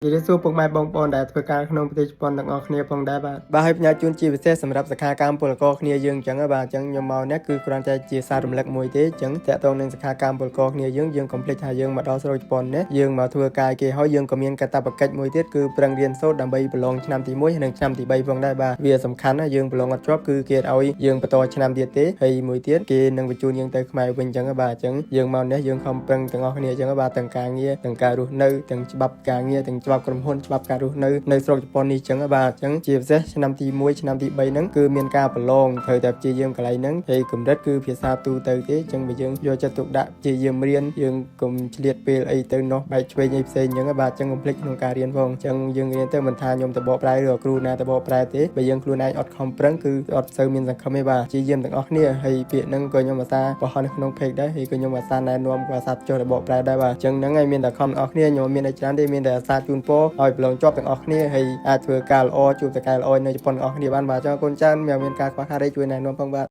និយាយសួរពុកម៉ែបងប្អូនដែលធ្វើការក្នុងប្រទេសជប៉ុនទាំងអស់គ្នាផងដែរបាទហើយផ្ញើជូនជាពិសេសសម្រាប់សិក្ខាកាមពលករគ្នាយើងអញ្ចឹងបាទអញ្ចឹងខ្ញុំមកនេះគឺគ្រាន់តែជាសាររំលឹកមួយទេអញ្ចឹងតាក់ទងនឹងសិក្ខាកាមពលករគ្នាយើងកុំភ្លេចថាយើងមកដល់ស្រុកជប៉ុននេះយើងមកធ្វើការគេហើយយើងក៏មានកាតព្វកិច្ចមួយទៀតគឺប្រឹងរៀនសូត្រដើម្បីប្រឡងឆ្នាំទី1និងឆ្នាំទី3ផងដែរបាទវាសំខាន់ណាយើងប្រឡងអត់ជាប់គឺគេឲ្យយើងបន្តឆ្នាំទៀតទេហើយមួយទៀតគេនឹងបញ្ជូនយើងទៅខ្មែរវិញអញ្ចឹងបាទអញ្ចឹងយើងមកនេះយើងខំប្រឹងទាំងអស់គ្នាអញ្ចឹងបាទទាំងការងារទាំងការរស់នៅទាំងច្បាប់ការងារទាំងច្បាប់ក្រុមហ៊ុនច្បាប់ការរស់នៅស្រុកជប៉ុននេះអញ្ចឹងបាទអញ្ចឹងជាពិសេសឆ្នាំទី1ឆ្នាំទី3ហ្នឹងគឺមានការប្រឡងត្រូវតែព្យាយាមកន្លែងហ្នឹងហើយកម្រិតគឺភាសាទូទៅទេអញ្ចឹងបើយើងយកចិត្តទុកដាក់ព្យាយាមរៀនយើងកុំឆ្លៀតពេលអីទៅនោះបែកឆ្វេងអីផ្សេងអញ្ចឹងបាទអញ្ចឹងកុំភ្លេចក្នុងការរៀនផងអញ្ចឹងយើងរៀនទៅមិនថាខ្ញុំទៅបកប្រែឬគ្រូណាទៅបកប្រែទេបើយើងខ្លួនឯងអត់ខំប្រឹងគឺអត់សូវមានសង្ឃឹមទេបាទព្យាយាមទាំងអស់គ្នាហើយពាក្យហ្នឹងក៏ខ្ញុំអាសាបង្ហោះនៅក្នុង page ដែរហើយក៏ខ្ញុំអាសាណែនាំក៏អាសាចុះទៅបកប្រែដែរបាទអញ្ចឹងហ្នឹងហើយមានតែខំទាំងអស់គ្នាខ្ញុំមានអីច្រើនទេមានតែអាសាជូនពរឲ្យប្រឡងជាប់ទាំងអស់គ្នាហើយអាចធ្វើការល្អជួបតែការល្អនៅជប៉ុនទាំងអស់គ្នាបានបាទអញ្ចឹងកូនចៅមានការខ្វះខាតអីជួយណែនាំផងបាទ